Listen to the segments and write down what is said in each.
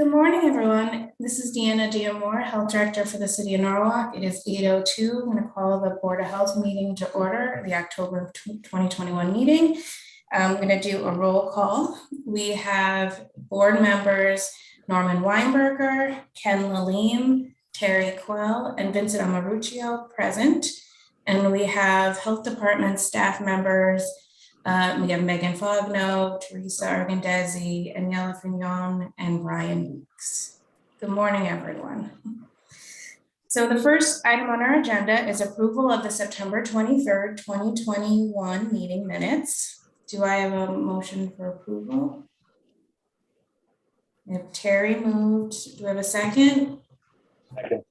Good morning, everyone. This is Deanna Diamore, Health Director for the City of Norwalk. It is 8:02. I'm going to call the Board of Health meeting to order, the October 2021 meeting. I'm going to do a roll call. We have board members Norman Weinberger, Ken Lalim, Terry Quell, and Vincent Amaruccio present. And we have Health Department staff members. We have Megan Fogno, Teresa Argandesi, Aniela Fignon, and Brian Weeks. Good morning, everyone. So the first item on our agenda is approval of the September 23rd, 2021 meeting minutes. Do I have a motion for approval? If Terry moved, do we have a second? Second.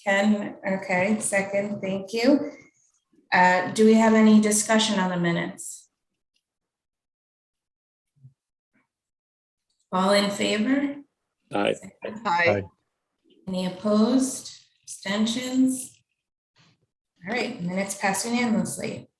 Ken, okay, second, thank you. Do we have any discussion on the minutes? All in favor? Aye. Aye. Any opposed? Abstentions? All right, minutes passed unanimously.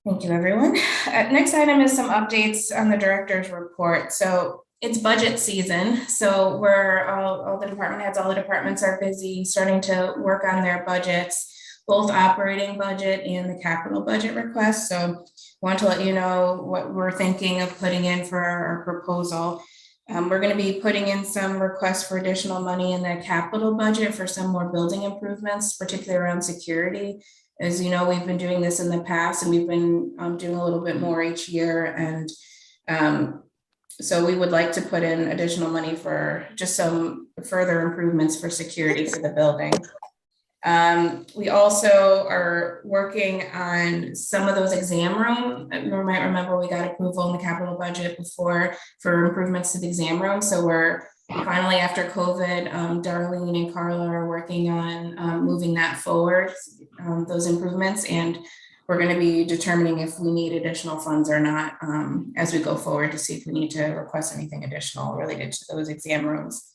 Thank you, everyone. Next item is some updates on the director's report. So it's budget season, so we're all the department heads, all the departments are busy starting to work on their budgets, both operating budget and the capital budget request. So want to let you know what we're thinking of putting in for our proposal. We're going to be putting in some requests for additional money in the capital budget for some more building improvements, particularly around security. As you know, we've been doing this in the past and we've been doing a little bit more each year. And so we would like to put in additional money for just some further improvements for security for the building. We also are working on some of those exam room. You might remember we got approval in the capital budget before for improvements to the exam room. So we're finally, after COVID, Darlene and Carla are working on moving that forward, those improvements. And we're going to be determining if we need additional funds or not as we go forward to see if we need to request anything additional related to those exam rooms.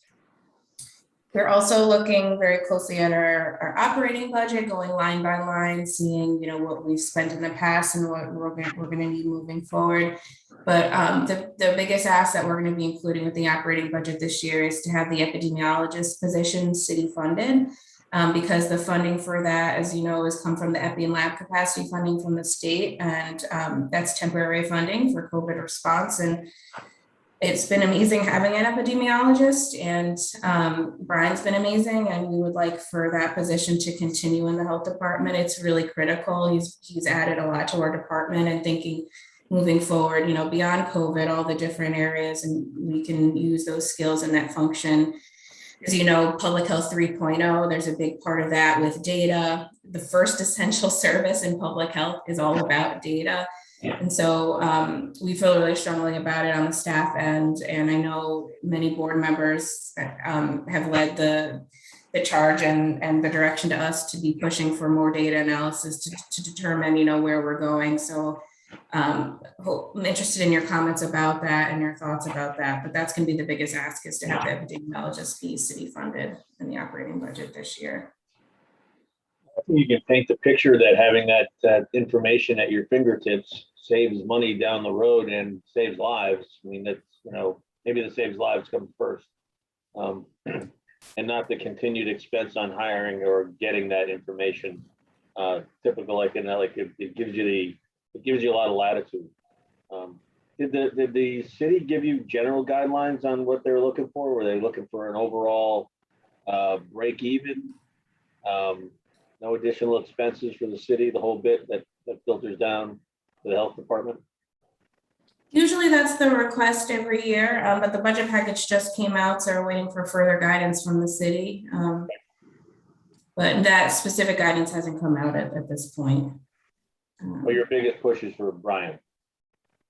We're also looking very closely at our operating budget, going line by line, seeing what we've spent in the past and what we're going to need moving forward. But the biggest ask that we're going to be including with the operating budget this year is to have the epidemiologist position city funded, because the funding for that, as you know, has come from the epi and lab capacity funding from the state, and that's temporary funding for COVID response. And it's been amazing having an epidemiologist, and Brian's been amazing, and we would like for that position to continue in the health department. It's really critical. He's added a lot to our department, and thinking moving forward, beyond COVID, all the different areas, and we can use those skills in that function. As you know, Public Health 3.0, there's a big part of that with data. The first essential service in public health is all about data. And so we feel really strongly about it on the staff end. And I know many board members have led the charge and the direction to us to be pushing for more data analysis to determine, where we're going. So I'm interested in your comments about that and your thoughts about that. But that's going to be the biggest ask, is to have the epidemiologist be city funded in the operating budget this year. I think you can paint the picture that having that information at your fingertips saves money down the road and saves lives. I mean, that's, maybe the saves lives comes first, and not the continued expense on hiring or getting that information. Typical, it gives you a lot of latitude. Did the city give you general guidelines on what they're looking for? Were they looking for an overall break even? No additional expenses for the city, the whole bit that filters down to the health department? Usually that's the request every year, but the budget package just came out, so we're waiting for further guidance from the city. But that specific guidance hasn't come out at this point. Well, your biggest push is for Brian.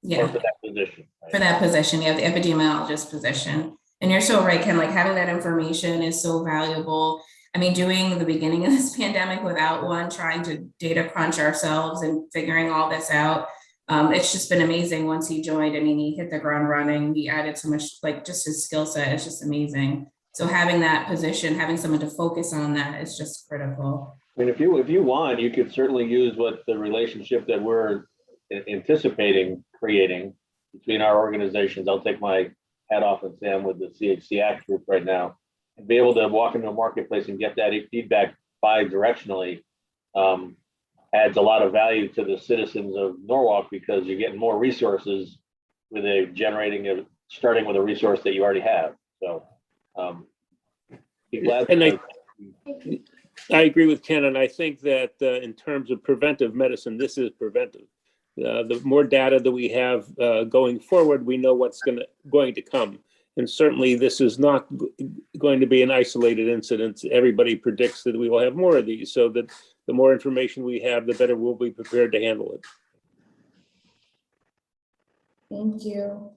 Yeah, for that position. Right? For that position, yeah, the epidemiologist position. And you're so right, Ken, having that information is so valuable. I mean, doing the beginning of this pandemic without one, trying to data crunch ourselves and figuring all this out. It's just been amazing once he joined. I mean, he hit the ground running. He added so much, just his skill set is just amazing. So having that position, having someone to focus on that is just critical. I mean, if you want, you could certainly use what the relationship that we're anticipating creating between our organizations. I'll take my hat off with Sam with the CHC Act group right now, and be able to walk into a marketplace and get that feedback bi-directionally adds a lot of value to the citizens of Norwalk, because you're getting more resources with starting with a resource that you already have. So be glad. And I agree with Ken, and I think that in terms of preventive medicine, this is preventive. The more data that we have going forward, we know what's going to come. And certainly this is not going to be an isolated incident. Everybody predicts that we will have more of these, so that the more information we have, the better we'll be prepared to handle it. Thank you.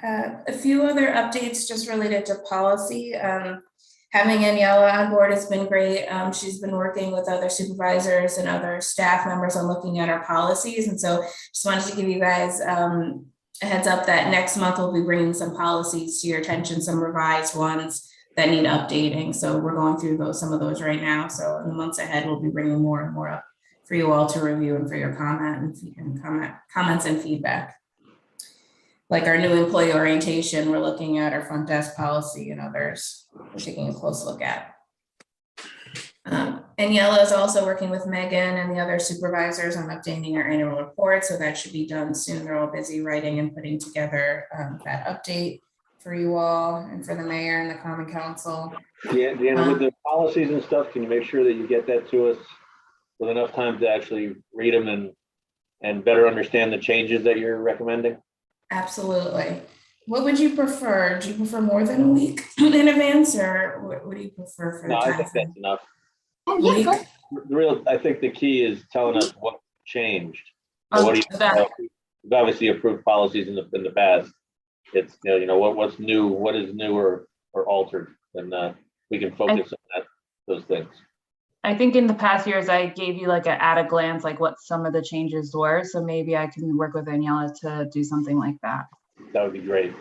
A few other updates just related to policy. Having Aniela on board has been great. She's been working with other supervisors and other staff members on looking at our policies. And so just wanted to give you guys a heads up that next month we'll be bringing some policies to your attention, some revised ones that need updating. So we're going through some of those right now. So in the months ahead, we'll be bringing more and more up for you all to review and for your comments and feedback. Like our new employee orientation, we're looking at our front desk policy and others we're taking a close look at. Aniela is also working with Megan and the other supervisors on updating our annual report, so that should be done soon. They're all busy writing and putting together that update for you all and for the mayor and the common council. Yeah, Deanna, with the policies and stuff, can you make sure that you get that to us with enough time to actually read them and better understand the changes that you're recommending? Absolutely. What would you prefer? Do you prefer more than a week in advance, or what do you prefer for the time? I think that's enough. Week? I think the key is telling us what changed. Oh, What do you, we've obviously approved policies in the past. It's what's new, what is new or altered, and we can focus on those things. I think in the past years, I gave you like at a glance, like what some of the changes were. So maybe I can work with Aniela to do something like that. That would be great.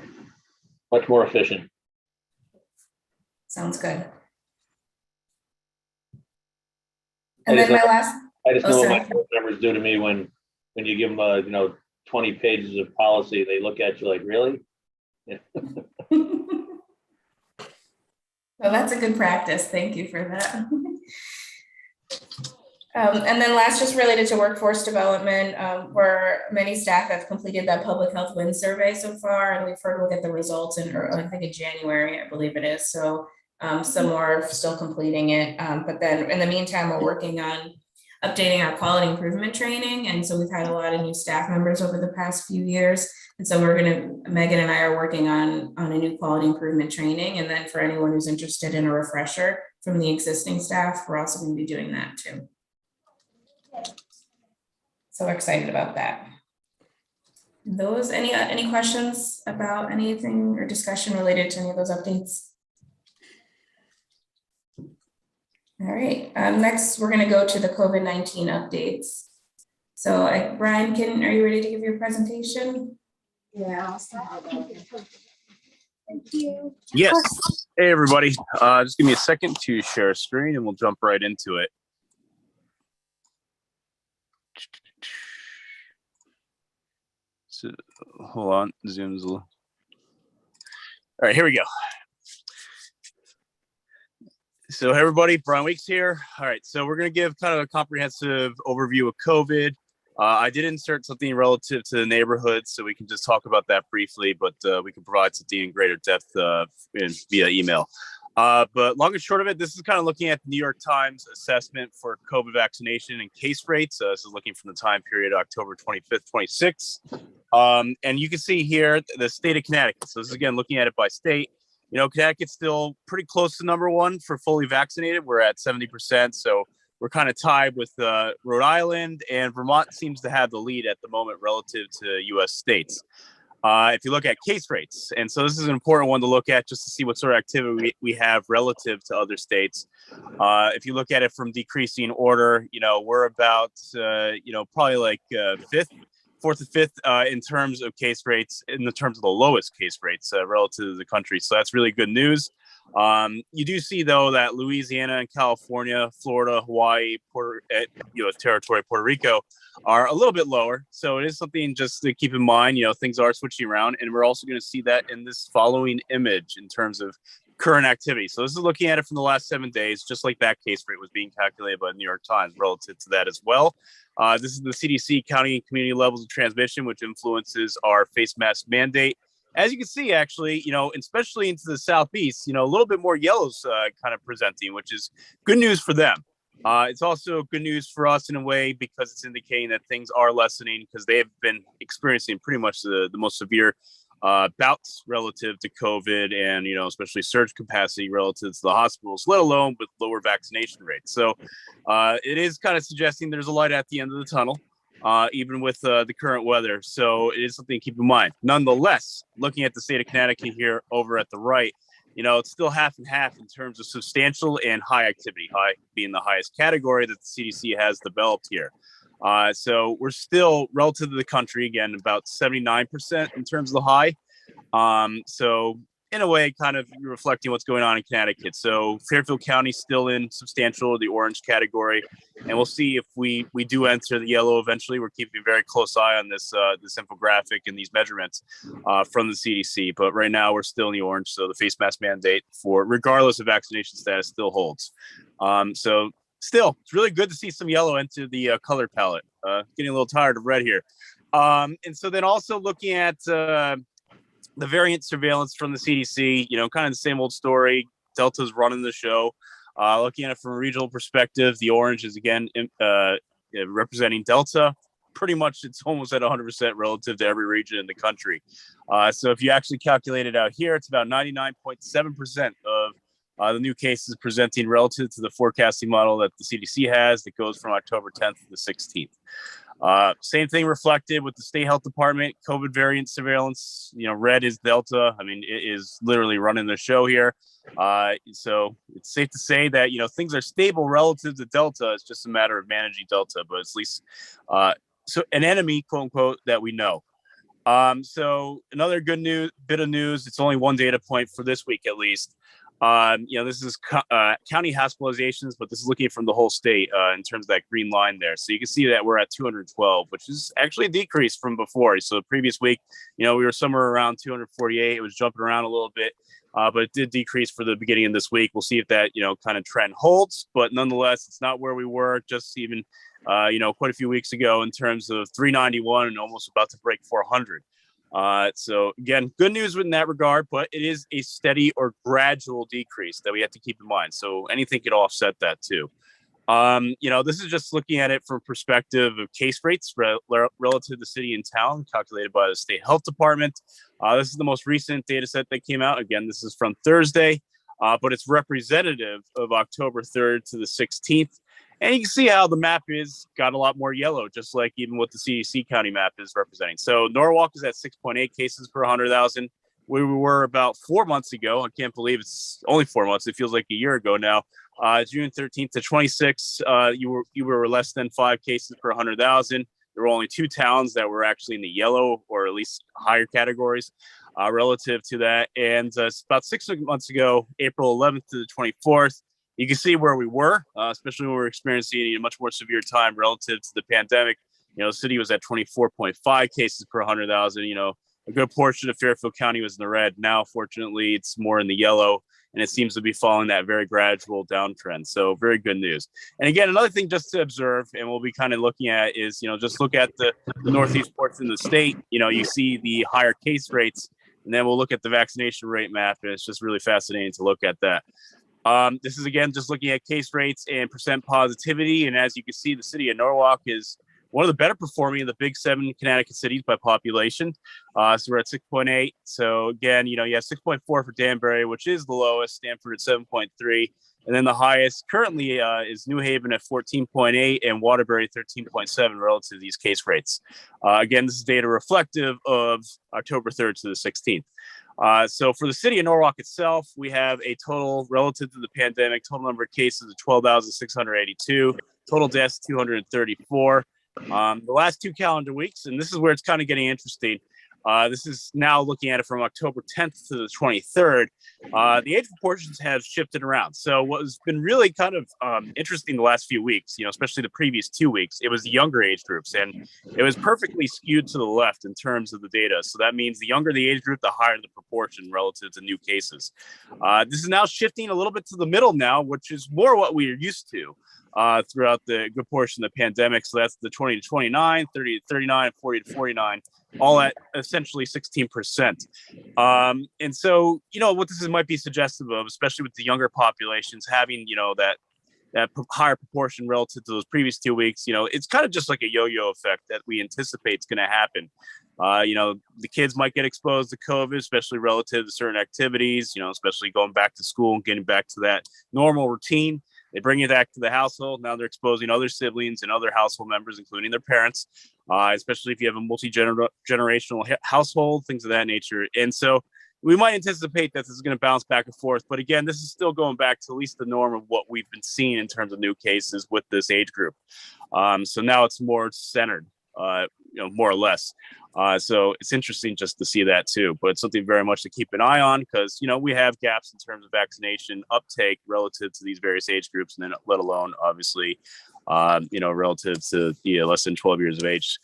Much more efficient. Sounds good. And then my last. I just know what my board members do to me when you give them 20 pages of policy, they look at you like, really? Yeah. Well, that's a good practice. Thank you for that. And then last, just related to workforce development, where many staff have completed that public health win survey so far, and we've heard we'll get the results I think in January, I believe it is. So some more are still completing it. But then in the meantime, we're working on updating our quality improvement training. And so we've had a lot of new staff members over the past few years. And so Megan and I are working on a new quality improvement training. And then for anyone who's interested in a refresher from the existing staff, we're also going to be doing that too. So excited about that. Those, any questions about anything or discussion related to any of those updates? All right, next we're going to go to the COVID-19 updates. So Brian, are you ready to give your presentation? Yeah, I'll start. Thank you. Yes. Hey, everybody. Just give me a second to share a screen and we'll jump right into it. So, hold on. Zoom's a little. All right, here we go. So, hey, everybody, Brian Weeks here. All right, so we're going to give kind of a comprehensive overview of COVID. I did insert something relative to the neighborhood, so we can just talk about that briefly, but we can provide something in greater depth via email. But long and short of it, this is kind of looking at the New York Times assessment for COVID vaccination and case rates. This is looking from the time period October 25th, 26th. And you can see here the state of Connecticut. So this is, again, looking at it by state. Connecticut's still pretty close to number one for fully vaccinated. We're at 70%. So we're kind of tied with Rhode Island, and Vermont seems to have the lead at the moment relative to U.S. states. If you look at case rates, and so this is an important one to look at just to see what sort of activity we have relative to other states. If you look at it from decreasing order, we're about, probably like fourth or fifth in terms of case rates, in the terms of the lowest case rates relative to the country. So that's really good news. You do see, though, that Louisiana and California, Florida, Hawaii, U.S. territory, Puerto Rico are a little bit lower. So it is something just to keep in mind. Things are switching around, and we're also going to see that in this following image in terms of current activity. So this is looking at it from the last 7 days, just like that case rate was being calculated by the New York Times relative to that as well. This is the CDC county and community levels of transmission, which influences our face mask mandate. As you can see, actually, especially into the southeast, a little bit more yellows kind of presenting, which is good news for them. It's also good news for us in a way because it's indicating that things are lessening because they have been experiencing pretty much the most severe bouts relative to COVID and, especially surge capacity relative to the hospitals, let alone with lower vaccination rates. So it is kind of suggesting there's a light at the end of the tunnel. Even with the current weather. So it is something to keep in mind. Nonetheless, looking at the state of Connecticut here over at the right, it's still half and half in terms of substantial and high activity, high being the highest category that the CDC has developed here. So we're still relative to the country, again, about 79% in terms of the high. So in a way, kind of reflecting what's going on in Connecticut. So Fairfield County still in substantial, the orange category. And we'll see if we do enter the yellow eventually. We're keeping a very close eye on this infographic and these measurements from the CDC. But right now we're still in the orange. So the face mask mandate for regardless of vaccination status still holds. So still, it's really good to see some yellow into the color palette. Getting a little tired of red here. And so then also looking at the variant surveillance from the CDC, kind of the same old story. Delta's running the show. Looking at it from a regional perspective, the orange is again representing Delta. Pretty much it's almost at 100% relative to every region in the country. So if you actually calculate it out here, it's about 99.7% of the new cases presenting relative to the forecasting model that the CDC has that goes from October 10th to the 16th. Same thing reflected with the state health department, COVID variant surveillance, red is Delta. I mean, it is literally running the show here. So it's safe to say that, things are stable relative to Delta. It's just a matter of managing Delta, but it's at least, so an enemy, quote unquote, that we know. So another good bit of news. It's only one data point for this week, at least. This is county hospitalizations, but this is looking from the whole state in terms of that green line there. So you can see that we're at 212, which is actually a decrease from before. So the previous week, we were somewhere around 248. It was jumping around a little bit, but it did decrease for the beginning of this week. We'll see if that, kind of trend holds, but nonetheless, it's not where we were just even, quite a few weeks ago in terms of 391 and almost about to break 400. So again, good news in that regard, but it is a steady or gradual decrease that we have to keep in mind. So anything could offset that too. This is just looking at it from perspective of case rates relative to city and town calculated by the state health department. This is the most recent data set that came out. Again, this is from Thursday, but it's representative of October 3rd to the 16th. And you can see how the map is got a lot more yellow, just like even what the CDC county map is representing. So Norwalk is at 6.8 cases per 100,000. We were about 4 months ago. I can't believe it's only 4 months. It feels like a year ago now. June 13th to 26, you were less than 5 cases per 100,000. There were only 2 towns that were actually in the yellow or at least higher categories relative to that. And about 6 months ago, April 11th to the 24th, you can see where we were, especially when we were experiencing a much more severe time relative to the pandemic. The city was at 24.5 cases per 100,000. A good portion of Fairfield County was in the red. Now, fortunately, it's more in the yellow, and it seems to be following that very gradual downtrend. So very good news. And again, another thing just to observe, and we'll be kind of looking at is, just look at the northeast ports in the state. You see the higher case rates, and then we'll look at the vaccination rate map, and it's just really fascinating to look at that. This is, again, just looking at case rates and percent positivity. And as you can see, the city of Norwalk is one of the better performing of the big 7 Connecticut cities by population. So we're at 6.8. So again, you have 6.4 for Danbury, which is the lowest, Stamford at 7.3. And then the highest currently is New Haven at 14.8 and Waterbury 13.7 relative to these case rates. Again, this is data reflective of October 3rd to the 16th. So for the city of Norwalk itself, we have a total relative to the pandemic, total number of cases of 12,682, total deaths 234. The last 2 calendar weeks, and this is where it's kind of getting interesting. This is now looking at it from October 10th to the 23rd. The age proportions have shifted around. So what's been really kind of interesting the last few weeks, especially the previous 2 weeks, it was the younger age groups, and it was perfectly skewed to the left in terms of the data. So that means the younger the age group, the higher the proportion relative to new cases. This is now shifting a little bit to the middle now, which is more what we are used to throughout the good portion of the pandemic. So that's the 20 to 29, 30 to 39, 40 to 49, all at essentially 16%. And so, what this might be suggestive of, especially with the younger populations having, that higher proportion relative to those previous 2 weeks, it's kind of just like a yo-yo effect that we anticipate is going to happen. The kids might get exposed to COVID, especially relative to certain activities, especially going back to school and getting back to that normal routine. They bring it back to the household. Now they're exposing other siblings and other household members, including their parents, especially if you have a multi-generational household, things of that nature. And so we might anticipate that this is going to bounce back and forth. But again, this is still going back to at least the norm of what we've been seeing in terms of new cases with this age group. So now it's more centered, more or less. So it's interesting just to see that too, but it's something very much to keep an eye on because, we have gaps in terms of vaccination uptake relative to these various age groups, and then let alone obviously, relative to less than 12 years of age,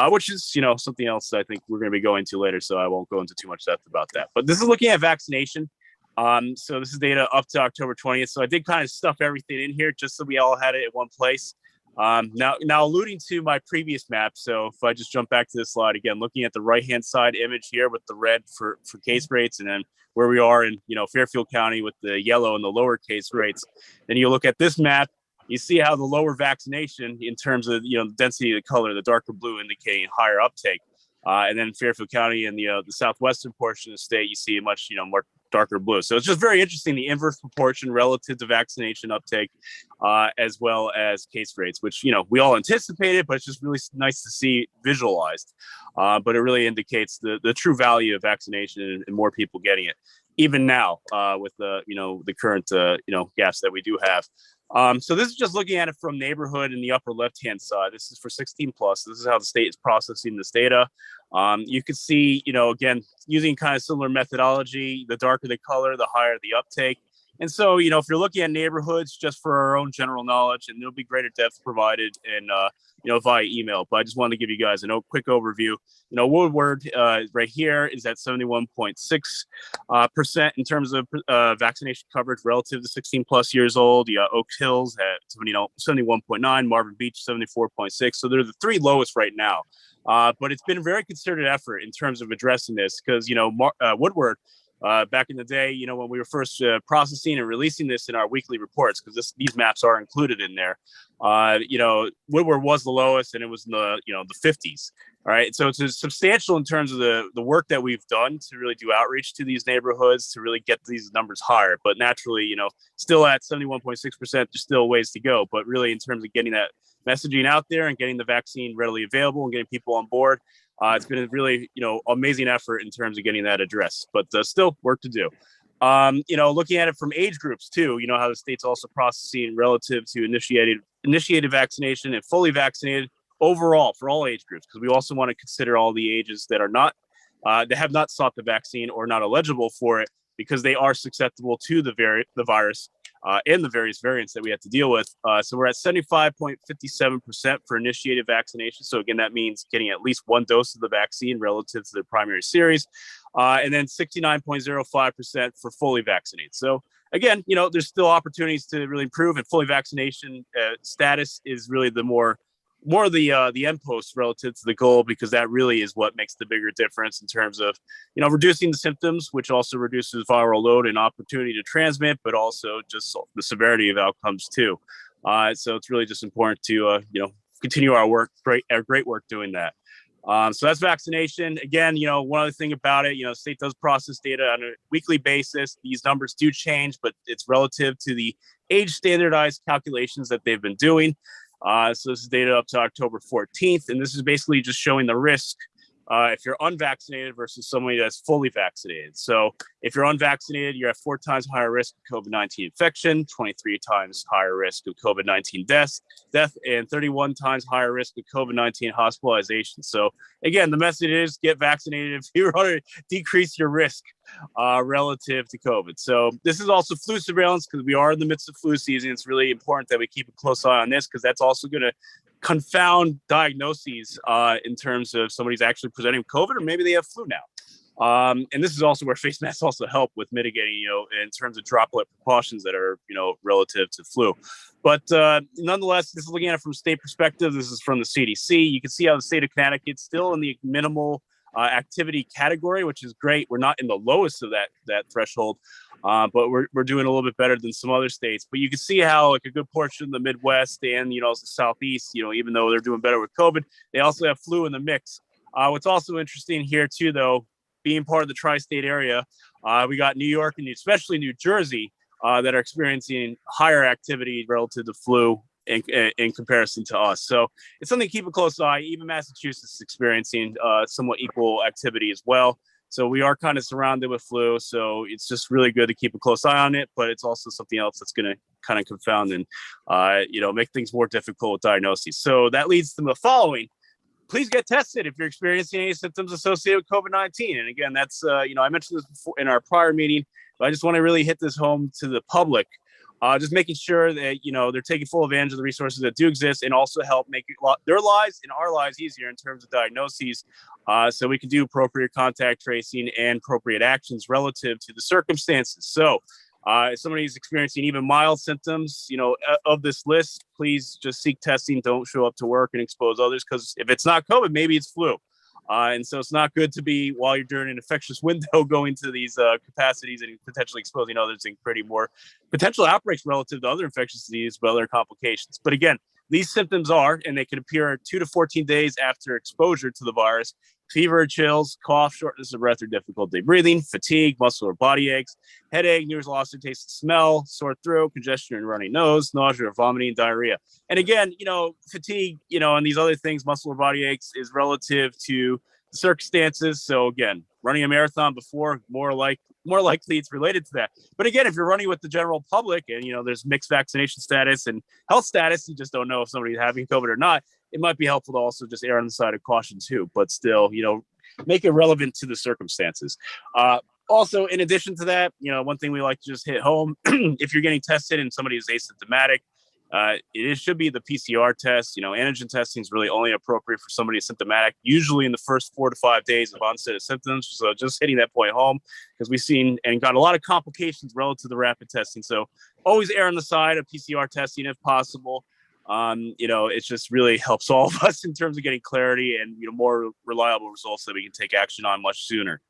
which is, something else I think we're going to be going to later. So I won't go into too much depth about that, but this is looking at vaccination. So this is data up to October 20th. So I did kind of stuff everything in here just so we all had it at one place. Now alluding to my previous map. So if I just jump back to this slide again, looking at the right-hand side image here with the red for case rates, and then where we are in, Fairfield County with the yellow and the lower case rates. Then you look at this map, you see how the lower vaccination in terms of, the density of the color, the darker blue indicating higher uptake. And then Fairfield County and the southwestern portion of the state, you see a much, more darker blue. So it's just very interesting, the inverse proportion relative to vaccination uptake, as well as case rates, which, we all anticipated, but it's just really nice to see visualized. But it really indicates the true value of vaccination and more people getting it, even now with the current, gaps that we do have. So this is just looking at it from neighborhood in the upper left-hand side. This is for 16 plus. This is how the state is processing this data. You can see, again, using kind of similar methodology, the darker the color, the higher the uptake. And so, if you're looking at neighborhoods, just for our own general knowledge, and there'll be greater depth provided in, via email, but I just wanted to give you guys a quick overview. Woodward right here is at 71.6% in terms of vaccination coverage relative to 16 plus years old. You got Oak Hills at 71.9, Marvin Beach 74.6. So they're the three lowest right now. But it's been a very concerted effort in terms of addressing this because, Woodward, back in the day, when we were first processing and releasing this in our weekly reports, because these maps are included in there, Woodward was the lowest, and it was in the the 50s. All right, so it's substantial in terms of the work that we've done to really do outreach to these neighborhoods to really get these numbers higher. But naturally, still at 71.6%, there's still ways to go. But really, in terms of getting that messaging out there and getting the vaccine readily available and getting people on board, it's been a really, amazing effort in terms of getting that addressed, but still work to do. Looking at it from age groups too, how the state's also processing relative to initiated vaccination and fully vaccinated overall for all age groups, because we also want to consider all the ages that are not, that have not sought the vaccine or not eligible for it, because they are susceptible to the virus and the various variants that we have to deal with. So we're at 75.57% for initiated vaccination. So again, that means getting at least one dose of the vaccine relative to the primary series. And then 69.05% for fully vaccinated. So again, there's still opportunities to really improve, and fully vaccination status is really the more the end post relative to the goal, because that really is what makes the bigger difference in terms of, reducing the symptoms, which also reduces viral load and opportunity to transmit, but also just the severity of outcomes too. So it's really just important to, continue our work, great work doing that. So that's vaccination. Again, one other thing about it, the state does process data on a weekly basis. These numbers do change, but it's relative to the age standardized calculations that they've been doing. So this is data up to October 14th, and this is basically just showing the risk if you're unvaccinated versus somebody that's fully vaccinated. So if you're unvaccinated, you're at 4 times higher risk of COVID-19 infection, 23 times higher risk of COVID-19 death, and 31 times higher risk of COVID-19 hospitalization. So again, the message is get vaccinated if you want to decrease your risk relative to COVID. So this is also flu surveillance because we are in the midst of flu season. It's really important that we keep a close eye on this because that's also going to confound diagnoses in terms of somebody's actually presenting with COVID or maybe they have flu now. And this is also where face masks also help with mitigating, in terms of droplet precautions that are, relative to flu. But nonetheless, this is looking at it from a state perspective. This is from the CDC. You can see how the state of Connecticut's still in the minimal activity category, which is great. We're not in the lowest of that threshold, but we're doing a little bit better than some other states. But you can see how like a good portion of the Midwest and the Southeast, even though they're doing better with COVID, they also have flu in the mix. What's also interesting here too, though, being part of the tri-state area, we got New York and especially New Jersey that are experiencing higher activity relative to flu in comparison to us. So it's something to keep a close eye. Even Massachusetts is experiencing somewhat equal activity as well. So we are kind of surrounded with flu. So it's just really good to keep a close eye on it, but it's also something else that's going to kind of confound and, make things more difficult with diagnoses. So that leads to the following. Please get tested if you're experiencing any symptoms associated with COVID-19. And again, that's, I mentioned this before in our prior meeting, but I just want to really hit this home to the public. Just making sure that, they're taking full advantage of the resources that do exist and also help make their lives and our lives easier in terms of diagnoses so we can do appropriate contact tracing and appropriate actions relative to the circumstances. So if somebody's experiencing even mild symptoms, of this list, please just seek testing. Don't show up to work and expose others because if it's not COVID, maybe it's flu. And so it's not good to be, while you're during an infectious window, going to these capacities and potentially exposing others and creating more potential outbreaks relative to other infectious diseases, but other complications. But again, these symptoms are, and they can appear 2 to 14 days after exposure to the virus: fever, chills, cough, shortness of breath or difficulty breathing, fatigue, muscle or body aches, headache, near loss of taste and smell, sore throat, congestion and runny nose, nausea or vomiting, diarrhea. And again, fatigue, and these other things, muscle or body aches, is relative to the circumstances. So again, running a marathon before, more likely it's related to that. But again, if you're running with the general public and, there's mixed vaccination status and health status, you just don't know if somebody's having COVID or not, it might be helpful to also just err on the side of caution too, but still, make it relevant to the circumstances. Also, in addition to that, one thing we like to just hit home, if you're getting tested and somebody is asymptomatic, it should be the PCR test. Antigen testing is really only appropriate for somebody symptomatic, usually in the first 4 to 5 days of onset of symptoms. So just hitting that point home, because we've seen and got a lot of complications relative to the rapid testing. So always err on the side of PCR testing if possible. It just really helps all of us in terms of getting clarity and, more reliable results that we can take action on much sooner.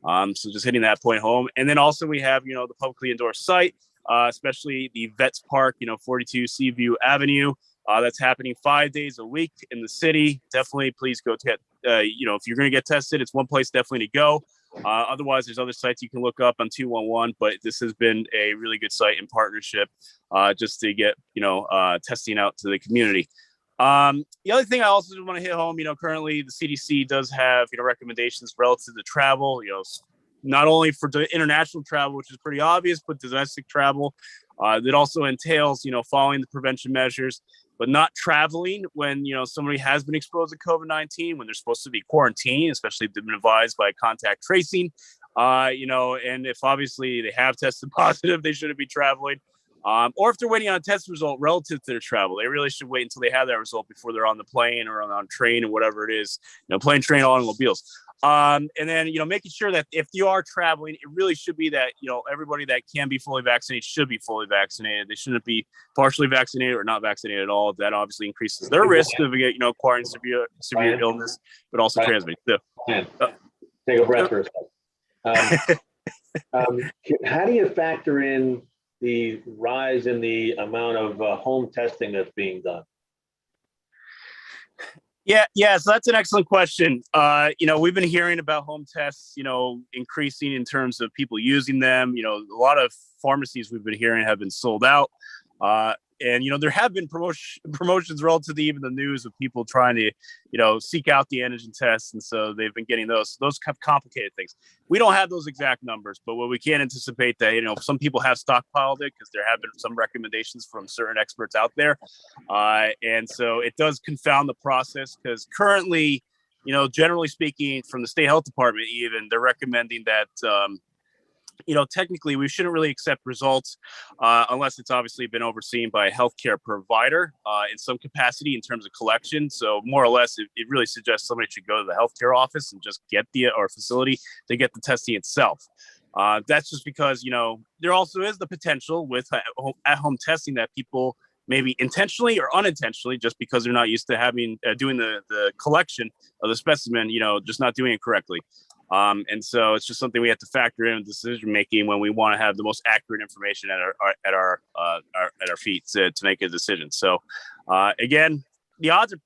So just hitting that point home. And then also we have, the publicly endorsed site, especially the Vets Park, 42 Seaview Avenue. That's happening 5 days a week in the city. Definitely, please go get, if you're going to get tested, it's one place definitely to go. Otherwise, there's other sites you can look up on 211, but this has been a really good site in partnership just to get, testing out to the community. The other thing I also want to hit home, currently the CDC does have, recommendations relative to travel, not only for international travel, which is pretty obvious, but domestic travel. That also entails, following the prevention measures, but not traveling when, somebody has been exposed to COVID-19, when they're supposed to be quarantined, especially if they've been advised by contact tracing, and if obviously they have tested positive, they shouldn't be traveling. Or if they're waiting on a test result relative to their travel, they really should wait until they have that result before they're on the plane or on train or whatever it is, plane, train, automobiles. And then, making sure that if you are traveling, it really should be that, everybody that can be fully vaccinated should be fully vaccinated. They shouldn't be partially vaccinated or not vaccinated at all. That obviously increases their risk of, acquiring severe illness, but also transmitting. So, take a breath for a second. How do you factor in the rise in the amount of home testing that's being done? Yeah, so that's an excellent question. We've been hearing about home tests, increasing in terms of people using them. A lot of pharmacies we've been hearing have been sold out. And, there have been promotions relative to even the news of people trying to, seek out the antigen tests. And so they've been getting those. Those have complicated things. We don't have those exact numbers, but what we can anticipate that, some people have stockpiled it because there have been some recommendations from certain experts out there. And so it does confound the process because currently, generally speaking, from the state health department, even they're recommending that, technically we shouldn't really accept results unless it's obviously been overseen by a healthcare provider in some capacity in terms of collection. So more or less, it really suggests somebody should go to the healthcare office and just get or facility to get the testing itself. That's just because, there also is the potential with at-home testing that people maybe intentionally or unintentionally, just because they're not used to having doing the collection of the specimen, just not doing it correctly. And so it's just something we have to factor in decision making when we want to have the most accurate information at our feet to make a decision. So again, the odds are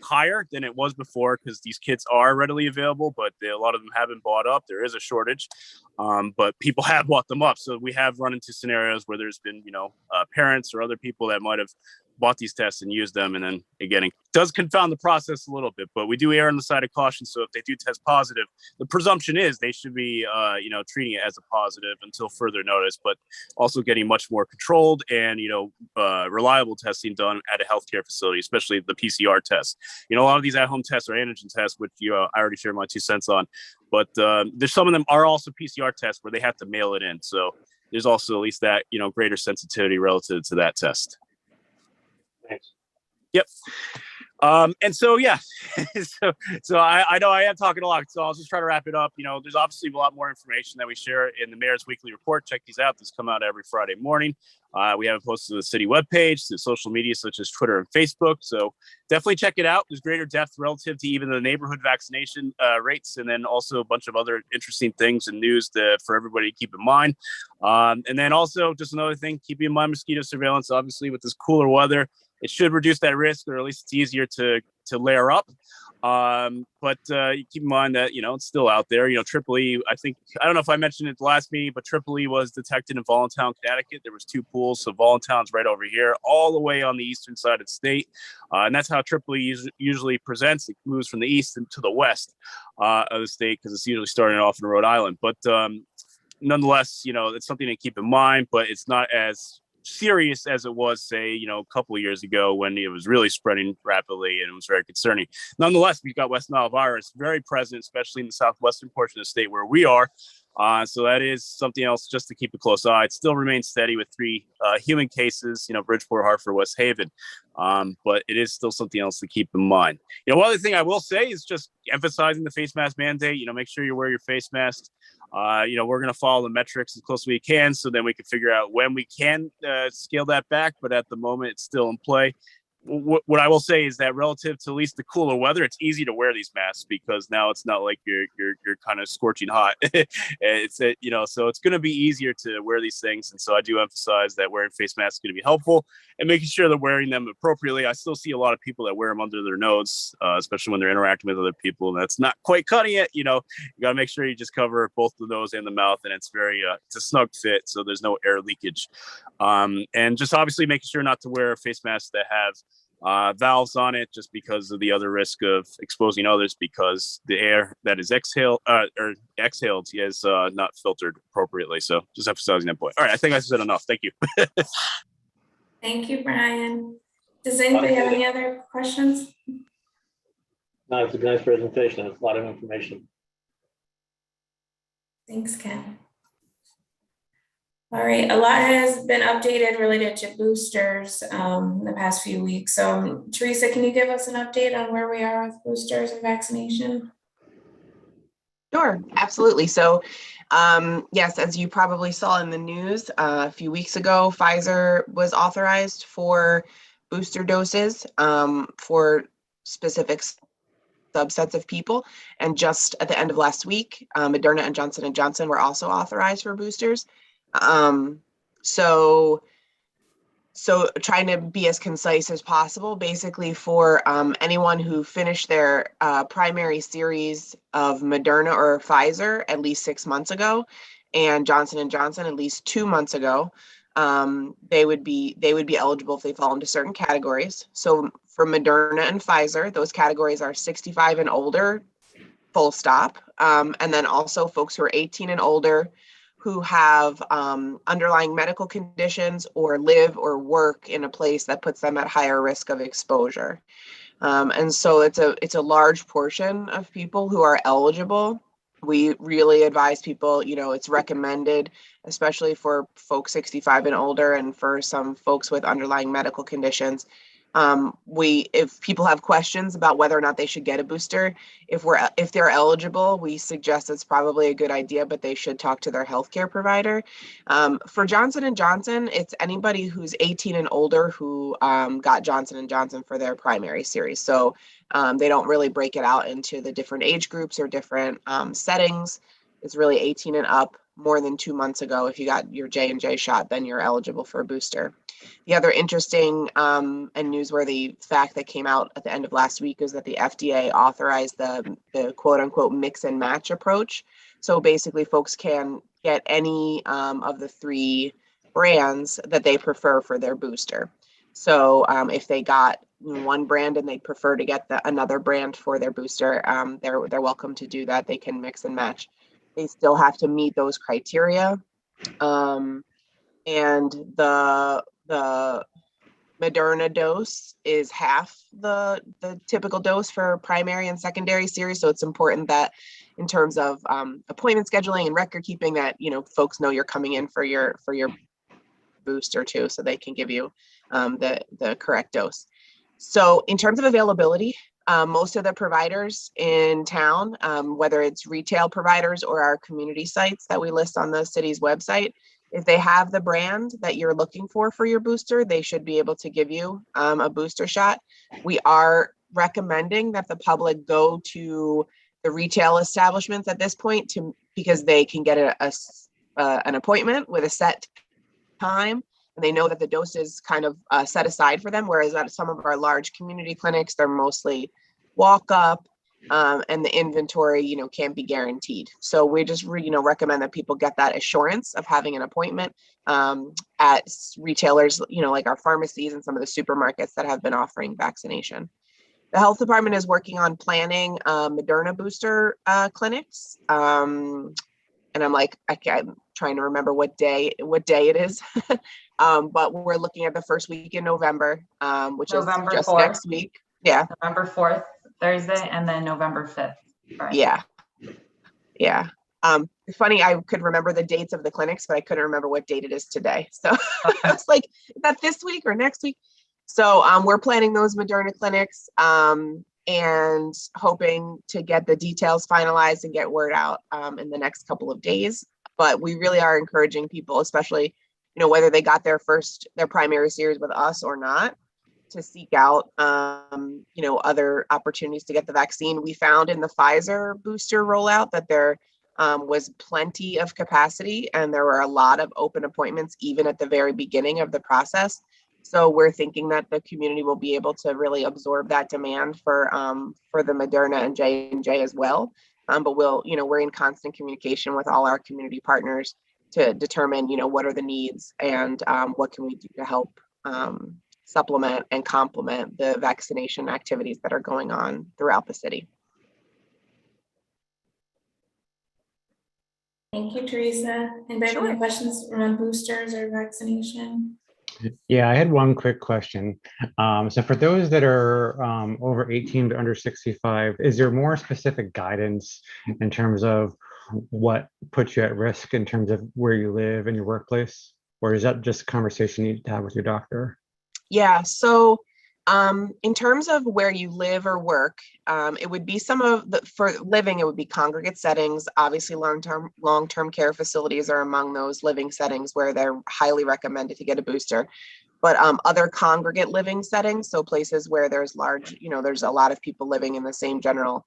higher than it was before because these kits are readily available, but a lot of them have been bought up. There is a shortage, but people have bought them up. So we have run into scenarios where there's been parents or other people that might have bought these tests and used them. And then again, it does confound the process a little bit, but we do err on the side of caution. So if they do test positive, the presumption is they should be, treating it as a positive until further notice, but also getting much more controlled and, reliable testing done at a healthcare facility, especially the PCR tests. A lot of these at-home tests are antigen tests, which, I already shared my 2 cents on, but there's some of them are also PCR tests where they have to mail it in. So there's also at least that, greater sensitivity relative to that test. Thanks. Yep. And so, yeah, so I know I am talking a lot, so I'll just try to wrap it up. There's obviously a lot more information that we share in the Mayor's Weekly Report. Check these out. These come out every Friday morning. We have it posted to the city webpage, to social media such as Twitter and Facebook. So definitely check it out. There's greater depth relative to even the neighborhood vaccination rates, and then also a bunch of other interesting things and news for everybody to keep in mind. And then also just another thing, keep in mind mosquito surveillance. Obviously, with this cooler weather, it should reduce that risk, or at least it's easier to layer up. But keep in mind that, it's still out there. Triple E, I don't know if I mentioned it the last meeting, but Triple E was detected in Voluntown, Connecticut. There was 2 pools. So Voluntown's right over here, all the way on the eastern side of the state. And that's how Triple E usually presents. It moves from the east to the west of the state because it's usually starting off in Rhode Island. But nonetheless, it's something to keep in mind, but it's not as serious as it was, say, a couple of years ago when it was really spreading rapidly and it was very concerning. Nonetheless, we've got West Nile virus very present, especially in the southwestern portion of the state where we are. So that is something else just to keep a close eye. It still remains steady with 3 human cases, Bridgeport, Hartford, West Haven. But it is still something else to keep in mind. One other thing I will say is just emphasizing the face mask mandate. Make sure you wear your face mask. We're going to follow the metrics as close as we can, so then we can figure out when we can scale that back. But at the moment, it's still in play. What I will say is that relative to at least the cooler weather, it's easy to wear these masks because now it's not like you're kind of scorching hot. So it's going to be easier to wear these things. And so I do emphasize that wearing face masks is going to be helpful and making sure they're wearing them appropriately. I still see a lot of people that wear them under their nose, especially when they're interacting with other people. And that's not quite cutting it. You got to make sure you just cover both the nose and the mouth. And it's it's a snug fit, so there's no air leakage. And just obviously making sure not to wear face masks that have valves on it, just because of the other risk of exposing others, because the air that is exhaled is not filtered appropriately. So just emphasizing that point. All right, I think I said enough. Thank you. Thank you, Brian. Does anybody have any other questions? No, it's a nice presentation. It's a lot of information. Thanks, Ken. All right, a lot has been updated related to boosters in the past few weeks. So Teresa, can you give us an update on where we are with boosters and vaccination? Sure, absolutely. So yes, as you probably saw in the news a few weeks ago, Pfizer was authorized for booster doses for specific subsets of people. And just at the end of last week, Moderna and Johnson & Johnson were also authorized for boosters. So trying to be as concise as possible, basically for anyone who finished their primary series of Moderna or Pfizer at least 6 months ago, and Johnson & Johnson at least 2 months ago, they would be eligible if they fall into certain categories. So for Moderna and Pfizer, those categories are 65 and older, full stop. And then also folks who are 18 and older who have underlying medical conditions or live or work in a place that puts them at higher risk of exposure. And so it's a large portion of people who are eligible. We really advise people, it's recommended, especially for folks 65 and older and for some folks with underlying medical conditions. If people have questions about whether or not they should get a booster, if they're eligible, we suggest it's probably a good idea, but they should talk to their healthcare provider. For Johnson & Johnson, it's anybody who's 18 and older who got Johnson & Johnson for their primary series. So they don't really break it out into the different age groups or different settings. It's really 18 and up. More than 2 months ago, if you got your J&J shot, then you're eligible for a booster. The other interesting and newsworthy fact that came out at the end of last week is that the FDA authorized the quote unquote mix and match approach. So basically folks can get any of the 3 brands that they prefer for their booster. So if they got one brand and they prefer to get another brand for their booster, they're welcome to do that. They can mix and match. They still have to meet those criteria. And the Moderna dose is half the typical dose for primary and secondary series. So it's important that in terms of appointment scheduling and record keeping that, folks know you're coming in for your booster too, so they can give you the correct dose. So in terms of availability, most of the providers in town, whether it's retail providers or our community sites that we list on the city's website, if they have the brand that you're looking for your booster, they should be able to give you a booster shot. We are recommending that the public go to the retail establishments at this point because they can get an appointment with a set time. And they know that the dose is kind of set aside for them, whereas at some of our large community clinics, they're mostly walk up and the inventory, can't be guaranteed. So we just, recommend that people get that assurance of having an appointment at retailers, like our pharmacies and some of the supermarkets that have been offering vaccination. The health department is working on planning Moderna booster clinics. And I'm trying to remember what day it is. But we're looking at the first week in November, which November is just 4th. next week. Yeah. November 4th, Thursday, and then November 5th. Friday. Yeah. It's funny, I could remember the dates of the clinics, but I couldn't remember what date it is today. So I was like, is that this week or next week? So we're planning those Moderna clinics and hoping to get the details finalized and get word out in the next couple of days. But we really are encouraging people, especially, whether they got their primary series with us or not, to seek out, other opportunities to get the vaccine. We found in the Pfizer booster rollout that there was plenty of capacity and there were a lot of open appointments, even at the very beginning of the process. So we're thinking that the community will be able to really absorb that demand for the Moderna and J&J as well. But we're in constant communication with all our community partners to determine, what are the needs and what can we do to help supplement and complement the vaccination activities that are going on throughout the city. Thank you, Teresa. Anybody have any questions around boosters or vaccination? Yeah, I had one quick question. So for those that are over 18 but under 65, is there more specific guidance in terms of what puts you at risk in terms of where you live and your workplace? Or is that just a conversation you need to have with your doctor? Yeah, so in terms of where you live or work, it would be for living, it would be congregate settings. Obviously, long-term care facilities are among those living settings where they're highly recommended to get a booster. But other congregate living settings, so places where there's there's a lot of people living in the same general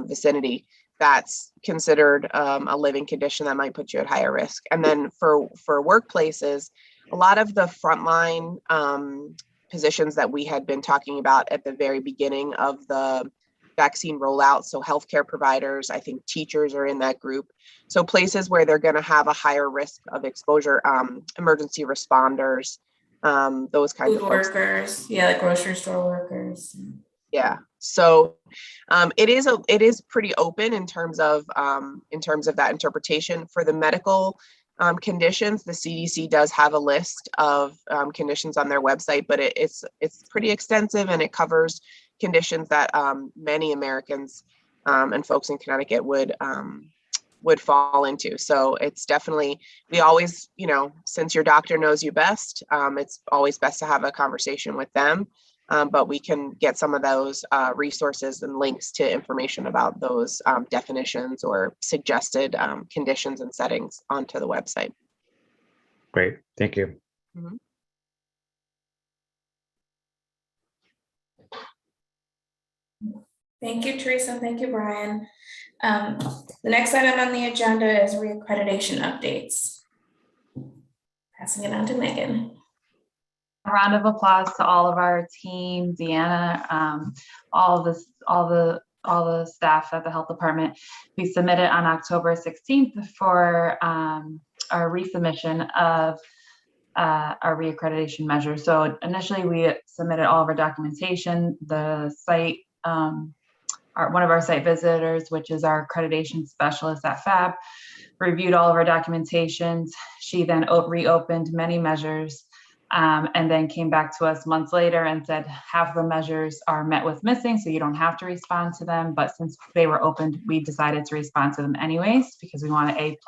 vicinity, that's considered a living condition that might put you at higher risk. And then for workplaces, a lot of the frontline positions that we had been talking about at the very beginning of the vaccine rollout. So healthcare providers, I think teachers are in that group. So places where they're going to have a higher risk of exposure, emergency responders, those kinds Food of folks. workers, yeah, like grocery store workers. Yeah. So it is pretty open in terms of that interpretation. For the medical conditions, the CDC does have a list of conditions on their website, but it's pretty extensive, and it covers conditions that many Americans and folks in Connecticut would fall into. So it's definitely, we always, since your doctor knows you best, it's always best to have a conversation with them. But we can get some of those resources and links to information about those definitions or suggested conditions and settings onto the website. Great, thank you. Mhm. Thank you, Teresa. Thank you, Brian. The next item on the agenda is reaccreditation updates. Passing it on to Megan. A round of applause to all of our team, Deanna, all the staff at the health department. We submitted on October 16th for our resubmission of our reaccreditation measures. So initially we submitted all of our documentation. The site, one of our site visitors, which is our accreditation specialist at FAB, reviewed all of our documentations. She then reopened many measures. And then came back to us months later and said, half the measures are met with missing, so you don't have to respond to them. But since they were opened, we decided to respond to them anyways, because we want an A++.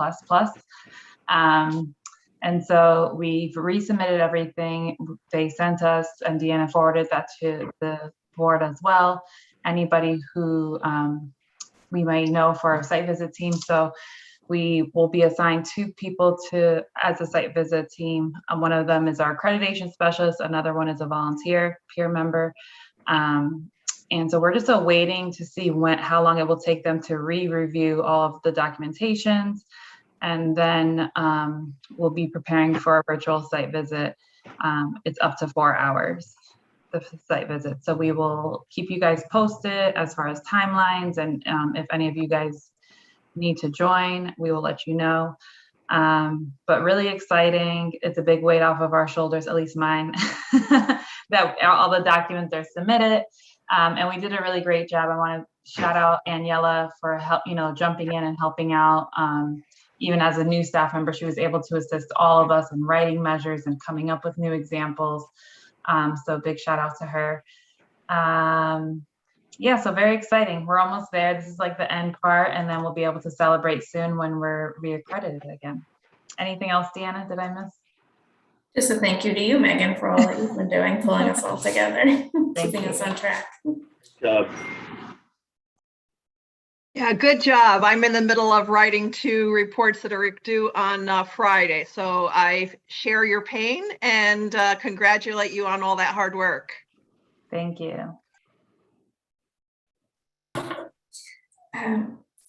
And so we've resubmitted everything they sent us, and Deanna forwarded that to the board as well. Anybody who we may know for our site visit team. So we will be assigned 2 people as a site visit team. One of them is our accreditation specialist. Another one is a volunteer peer member. And so we're just waiting to see how long it will take them to re-review all of the documentations. And then we'll be preparing for a virtual site visit. It's up to 4 hours, the site visit. So we will keep you guys posted as far as timelines. And if any of you guys need to join, we will let you know. But really exciting. It's a big weight off of our shoulders, at least mine, that all the documents are submitted. And we did a really great job. I want to shout out Aniela for help, jumping in and helping out. Even as a new staff member, she was able to assist all of us in writing measures and coming up with new examples. So big shout out to her. Yeah, so very exciting. We're almost there. This is like the end part, and then we'll be able to celebrate soon when we're reaccredited again. Anything else, Deanna, did I miss? Just a thank you to you, Megan, for all that you've been doing, pulling us all together, keeping us on track. Yeah, good job. I'm in the middle of writing 2 reports that are due on Friday. So I share your pain and congratulate you on all that hard work. Thank you.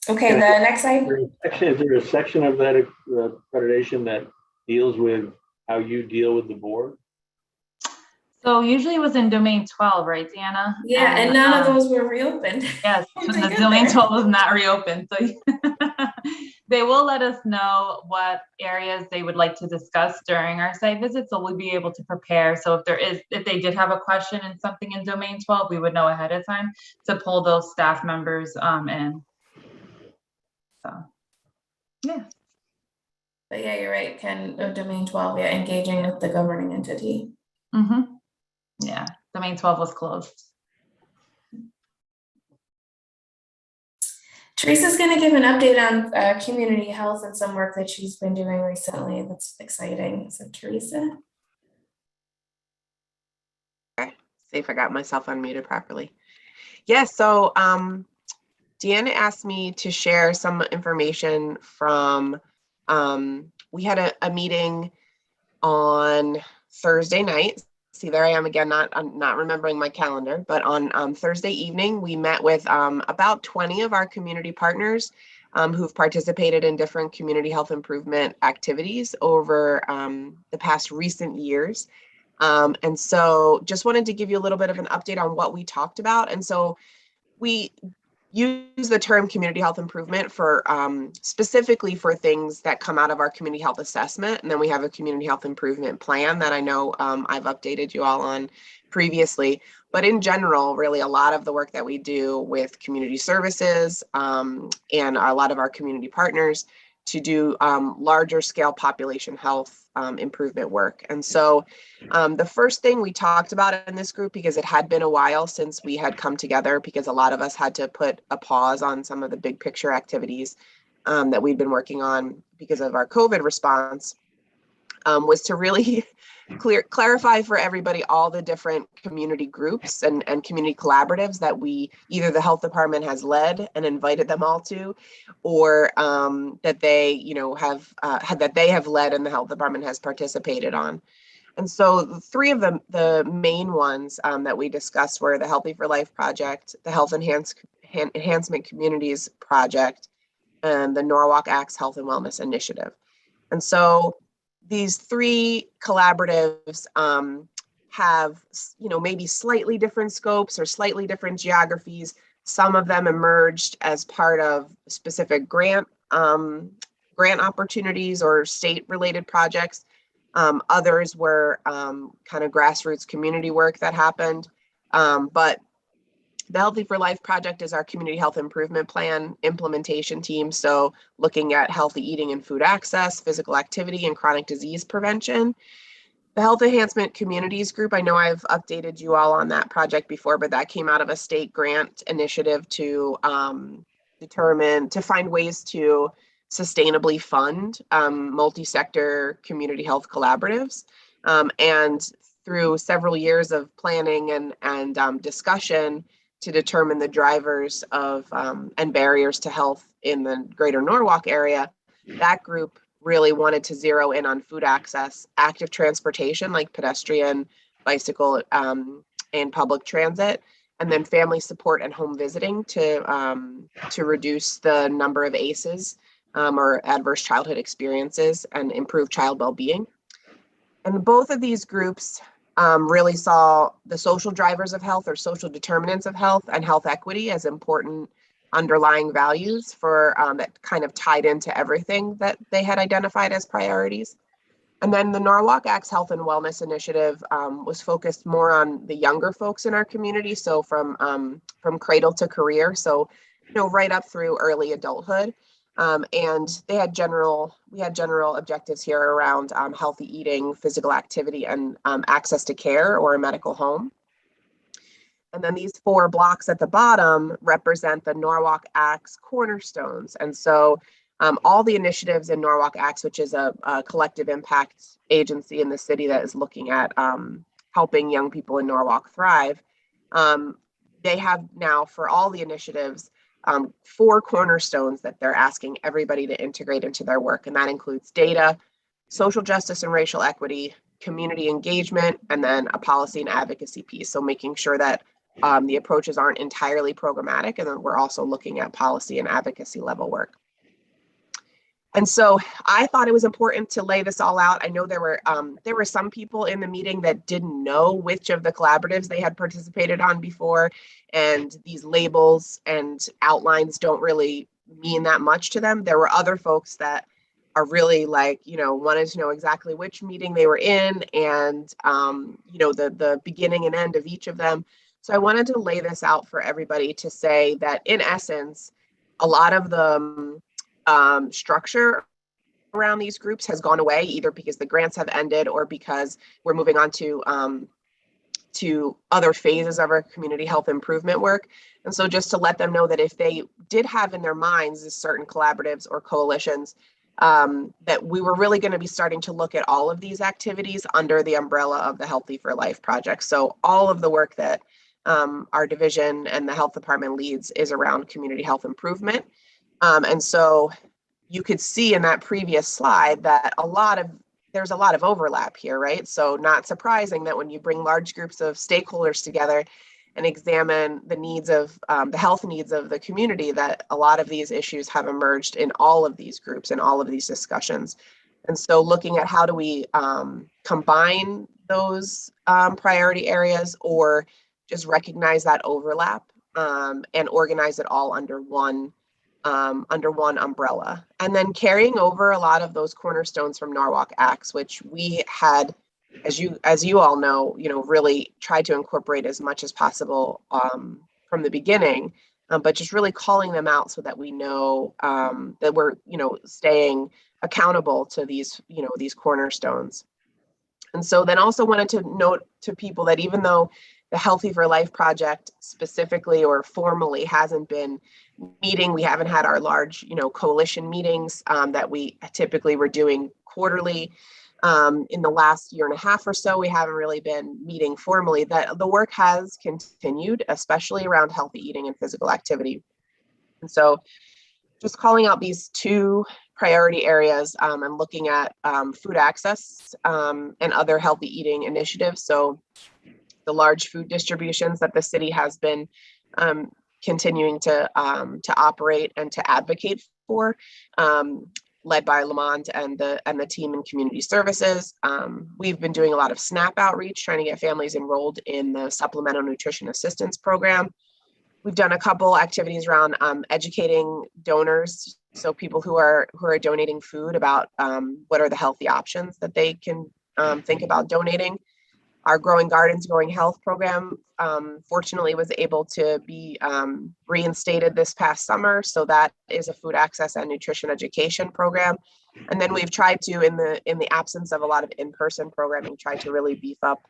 Okay, the next item. Is there a section of that accreditation that deals with how you deal with the board? So usually it was in domain 12, right, Deanna? Yeah, and none of those were reopened. Yes, the domain 12 was not reopened. So they will let us know what areas they would like to discuss during our site visit. So we'll be able to prepare. So if they did have a question in something in domain 12, we would know ahead of time to pull those staff members in. So, yeah. But yeah, you're right, Ken, domain 12, yeah, engaging with the governing entity. Mm-hmm. Yeah, domain 12 was closed. Teresa's going to give an update on community health and some work that she's been doing recently. That's exciting. So Teresa. Okay, see if I got myself unmuted properly. Yes, so Deanna asked me to share some information from, we had a meeting on Thursday night. See, there I am again, I'm not remembering my calendar, but on Thursday evening, we met with about 20 of our community partners who've participated in different community health improvement activities over the past recent years. And so just wanted to give you a little bit of an update on what we talked about. And so we use the term community health improvement for specifically for things that come out of our community health assessment. And then we have a community health improvement plan that I know I've updated you all on previously. But in general, really a lot of the work that we do with community services and a lot of our community partners to do larger scale population health improvement work. And so the first thing we talked about in this group, because it had been a while since we had come together, because a lot of us had to put a pause on some of the big picture activities that we'd been working on because of our COVID response, was to really clarify for everybody all the different community groups and community collaboratives that either the health department has led and invited them all to, or that they have led and the health department has participated on. And so three of the main ones that we discussed were the Healthy for Life Project, the Health Enhancement Communities Project, and the Norwalk Acts Health and Wellness Initiative. And so these three collaboratives have, maybe slightly different scopes or slightly different geographies. Some of them emerged as part of specific grant opportunities or state-related projects. Others were kind of grassroots community work that happened. But the Healthy for Life Project is our community health improvement plan implementation team. So looking at healthy eating and food access, physical activity, and chronic disease prevention. The Health Enhancement Communities Group, I know I've updated you all on that project before, but that came out of a state grant initiative to find ways to sustainably fund multi-sector community health collaboratives. And through several years of planning and discussion to determine the drivers of and barriers to health in the greater Norwalk area, that group really wanted to zero in on food access, active transportation like pedestrian, bicycle, and public transit, and then family support and home visiting to reduce the number of ACEs or adverse childhood experiences and improve child well-being. And both of these groups really saw the social drivers of health or social determinants of health and health equity as important underlying values for that kind of tied into everything that they had identified as priorities. And then the Norwalk Acts Health and Wellness Initiative was focused more on the younger folks in our community. So from cradle to career. So, right up through early adulthood. And we had general objectives here around healthy eating, physical activity, and access to care or a medical home. And then these 4 blocks at the bottom represent the Norwalk Acts cornerstones. And so all the initiatives in Norwalk Acts, which is a collective impact agency in the city that is looking at helping young people in Norwalk thrive, they have now for all the initiatives 4 cornerstones that they're asking everybody to integrate into their work. And that includes data, social justice and racial equity, community engagement, and then a policy and advocacy piece. So making sure that the approaches aren't entirely programmatic, and then we're also looking at policy and advocacy level work. And so I thought it was important to lay this all out. I know there were some people in the meeting that didn't know which of the collaboratives they had participated on before, and these labels and outlines don't really mean that much to them. There were other folks that are really wanted to know exactly which meeting they were in and the beginning and end of each of them. So I wanted to lay this out for everybody to say that in essence, a lot of the structure around these groups has gone away, either because the grants have ended or because we're moving on to other phases of our community health improvement work. And so just to let them know that if they did have in their minds certain collaboratives or coalitions, that we were really going to be starting to look at all of these activities under the umbrella of the Healthy for Life project. So all of the work that our division and the health department leads is around community health improvement. And so you could see in that previous slide that there's a lot of overlap here, right? So not surprising that when you bring large groups of stakeholders together and examine the needs of the health needs of the community, that a lot of these issues have emerged in all of these groups and all of these discussions. And so looking at how do we combine those priority areas or just recognize that overlap and organize it all under one umbrella. And then carrying over a lot of those cornerstones from Norwalk Acts, which we had, as you all know, really tried to incorporate as much as possible from the beginning, but just really calling them out so that we know that we're, staying accountable to these cornerstones. And so then also wanted to note to people that even though the Healthy for Life project specifically or formally hasn't been meeting, we haven't had our large, coalition meetings that we typically were doing quarterly. In the last year and a half or so, we haven't really been meeting formally. That the work has continued, especially around healthy eating and physical activity. And so just calling out these two priority areas and looking at food access and other healthy eating initiatives. So the large food distributions that the city has been continuing to operate and to advocate for, led by Lamont and the team in community services. We've been doing a lot of SNAP outreach, trying to get families enrolled in the Supplemental Nutrition Assistance Program. We've done a couple activities around educating donors, so people who are donating food about what are the healthy options that they can think about donating. Our Growing Gardens, Growing Health program, fortunately was able to be reinstated this past summer. So that is a food access and nutrition education program. And then we've tried to, in the absence of a lot of in-person programming, try to really beef up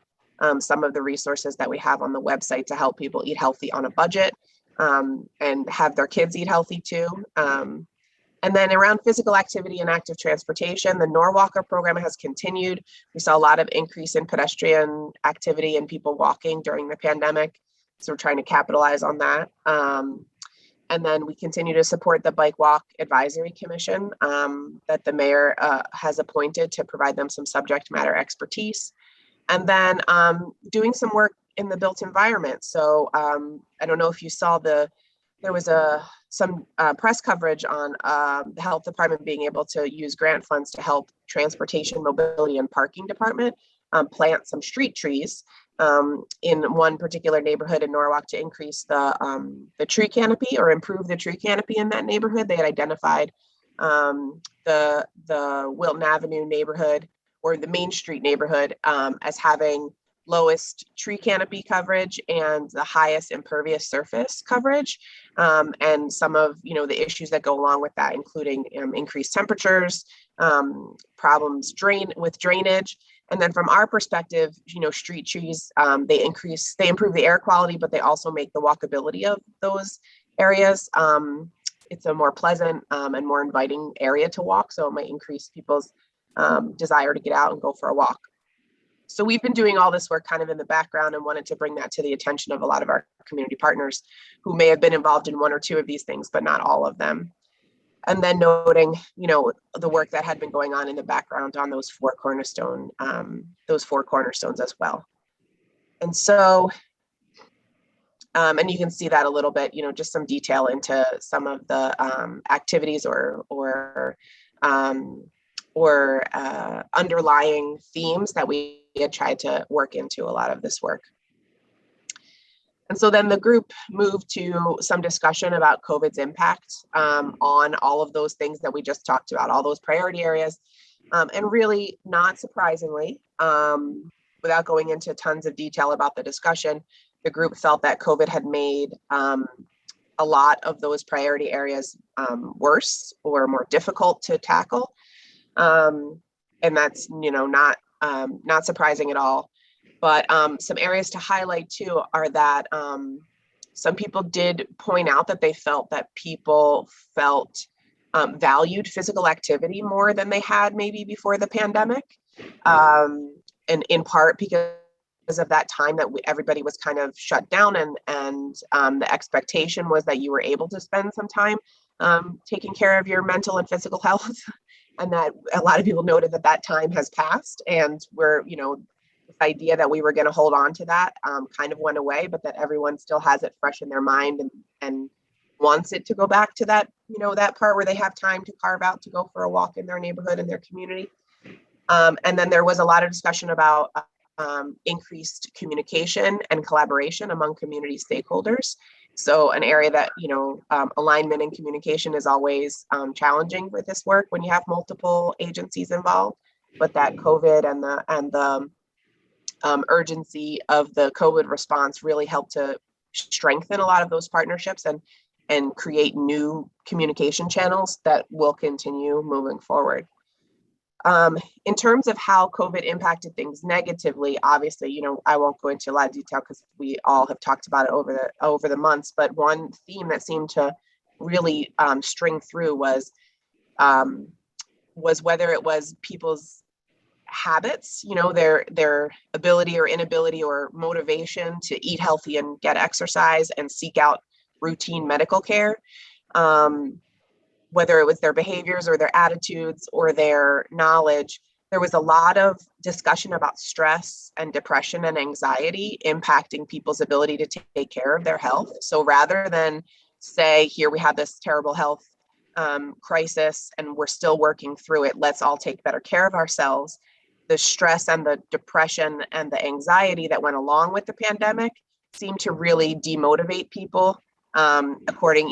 some of the resources that we have on the website to help people eat healthy on a budget and have their kids eat healthy too. And then around physical activity and active transportation, the Norwalker program has continued. We saw a lot of increase in pedestrian activity and people walking during the pandemic. So we're trying to capitalize on that. And then we continue to support the Bike Walk Advisory Commission that the mayor has appointed to provide them some subject matter expertise. And then doing some work in the built environment. So I don't know if you saw there was some press coverage on the health department being able to use grant funds to help transportation, mobility, and parking department plant some street trees in one particular neighborhood in Norwalk to increase the tree canopy or improve the tree canopy in that neighborhood. They had identified the Wilton Avenue neighborhood or the Main Street neighborhood as having lowest tree canopy coverage and the highest impervious surface coverage, and some of the issues that go along with that, including increased temperatures, problems with drainage. And then from our perspective, street trees, they improve the air quality, but they also make the walkability of those areas. It's a more pleasant and more inviting area to walk, so it might increase people's desire to get out and go for a walk. So we've been doing all this work kind of in the background and wanted to bring that to the attention of a lot of our community partners who may have been involved in one or two of these things, but not all of them. And then noting, the work that had been going on in the background on those four cornerstones as well. And so, and you can see that a little bit, just some detail into some of the activities or underlying themes that we had tried to work into a lot of this work. And so then the group moved to some discussion about COVID's impact on all of those things that we just talked about, all those priority areas. And really, not surprisingly, without going into tons of detail about the discussion, the group felt that COVID had made a lot of those priority areas worse or more difficult to tackle. And that's, not surprising at all. But some areas to highlight too are that some people did point out that they felt that people felt valued physical activity more than they had maybe before the pandemic. And in part because of that time that everybody was kind of shut down and the expectation was that you were able to spend some time taking care of your mental and physical health. And that a lot of people noted that time has passed, and we're, this idea that we were going to hold on to that kind of went away, but that everyone still has it fresh in their mind and wants it to go back to that, that part where they have time to carve out to go for a walk in their neighborhood and their community. And then there was a lot of discussion about increased communication and collaboration among community stakeholders So an area that, alignment and communication is always challenging with this work when you have multiple agencies involved, but that COVID and the urgency of the COVID response really helped to strengthen a lot of those partnerships and create new communication channels that will continue moving forward. In terms of how COVID impacted things negatively, obviously, I won't go into a lot of detail because we all have talked about it over the months, but one theme that seemed to really string through was whether it was people's habits, their ability or inability or motivation to eat healthy and get exercise and seek out routine medical care. Whether it was their behaviors or their attitudes or their knowledge, there was a lot of discussion about stress and depression and anxiety impacting people's ability to take care of their health. So rather than say, here we have this terrible health crisis and we're still working through it, let's all take better care of ourselves. The stress and the depression and the anxiety that went along with the pandemic seemed to really demotivate people. According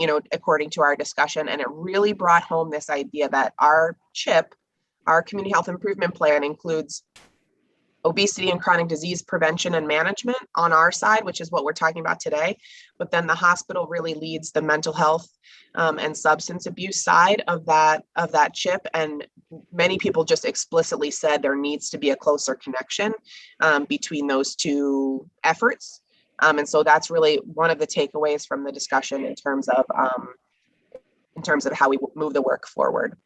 to our discussion, and it really brought home this idea that our CHIP, our community health improvement plan, includes obesity and chronic disease prevention and management on our side, which is what we're talking about today. But then the hospital really leads the mental health and substance abuse side of that CHIP. And many people just explicitly said there needs to be a closer connection between those two efforts. And so that's really one of the takeaways from the discussion in terms of how we move the work forward.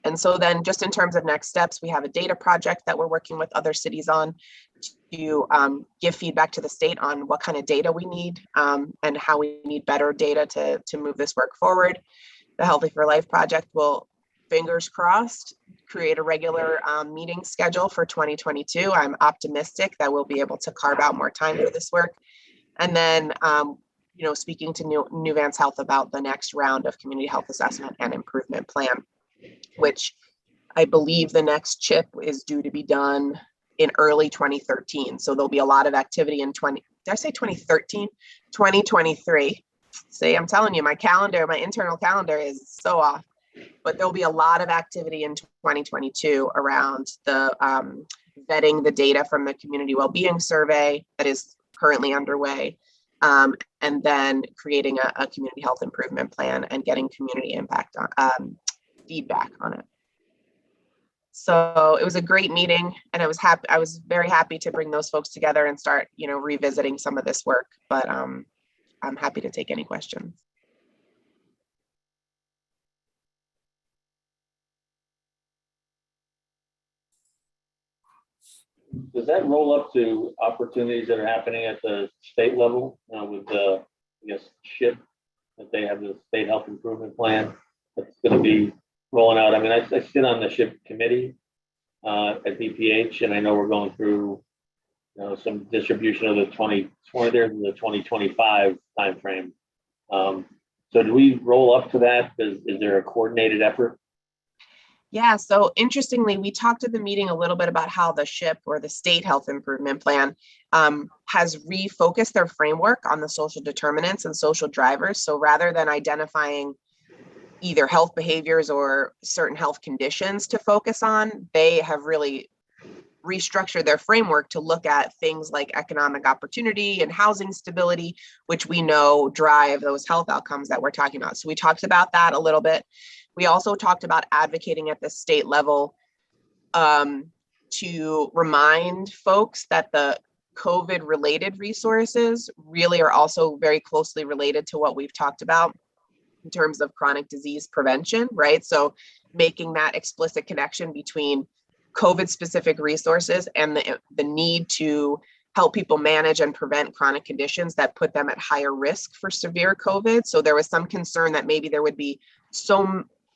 And so then just in terms of next steps, we have a data project that we're working with other cities on to give feedback to the state on what kind of data we need and how we need better data to move this work forward. The Healthy for Life project will, fingers crossed, create a regular meeting schedule for 2022. I'm optimistic that we'll be able to carve out more time for this work. And then, speaking to New Vance Health about the next round of community health assessment and improvement plan, which I believe the next CHIP is due to be done in early 2013. So there'll be a lot of activity in 2023. See, I'm telling you, my internal calendar is so off. But there'll be a lot of activity in 2022 around the vetting the data from the community well-being survey that is currently underway, and then creating a community health improvement plan and getting community impact on feedback on it. So it was a great meeting, and I was very happy to bring those folks together and start, revisiting some of this work. But I'm happy to take any questions. Does that roll up to opportunities that are happening at the state level with the, SHIP, that they have the state health improvement plan that's going to be rolling out? I mean, I sit on the SHIP committee at BPH, and I know we're going through some distribution of the 2025 timeframe. So do we roll up to that? Is there a coordinated effort? Yeah, so interestingly, we talked at the meeting a little bit about how the SHIP, or the State Health Improvement Plan, has refocused their framework on the social determinants and social drivers. So rather than identifying either health behaviors or certain health conditions to focus on, they have really restructured their framework to look at things like economic opportunity and housing stability, which we know drive those health outcomes that we're talking about. So we talked about that a little bit. We also talked about advocating at the state level to remind folks that the COVID-related resources really are also very closely related to what we've talked about in terms of chronic disease prevention, right? So making that explicit connection between COVID-specific resources and the need to help people manage and prevent chronic conditions that put them at higher risk for severe COVID. So there was some concern that maybe there would be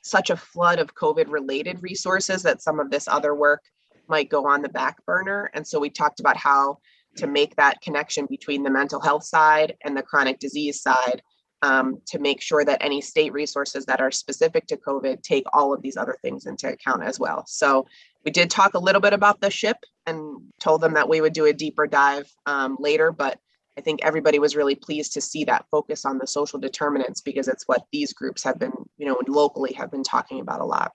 such a flood of COVID-related resources that some of this other work might go on the back burner. And so we talked about how to make that connection between the mental health side and the chronic disease side, to make sure that any state resources that are specific to COVID take all of these other things into account as well. So we did talk a little bit about the SHIP and told them that we would do a deeper dive later, but I think everybody was really pleased to see that focus on the social determinants, because it's what these groups have been, locally have been talking about a lot.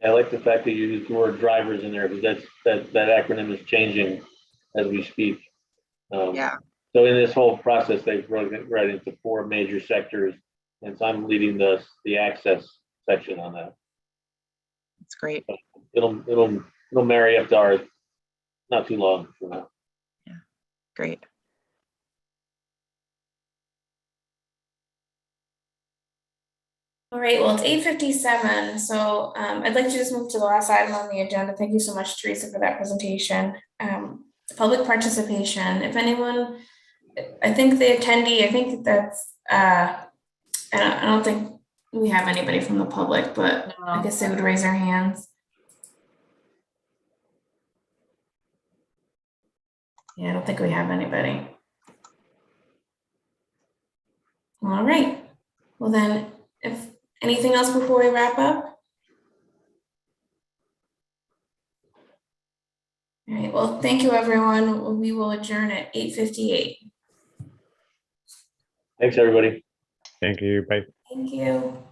I like the fact that you used the word drivers in there, because that acronym is changing as we speak. Yeah, So in this whole process, they've broken it right into 4 major sectors, and so I'm leading the access section on that. it's great. It'll marry up to ours not too long from now. Great. All right, well, it's 8:57, so I'd like to just move to the last item on the agenda. Thank you so much, Teresa, for that presentation. Public participation. If anyone, I think the attendee, I think that's, I don't think we have anybody from the public, but I guess they would raise their hands. Yeah, I don't think we have anybody. All right, well then, if anything else before we wrap up? All right, well, thank you, everyone. We will adjourn at 8:58. Thanks, everybody. Thank you. Bye. Thank you.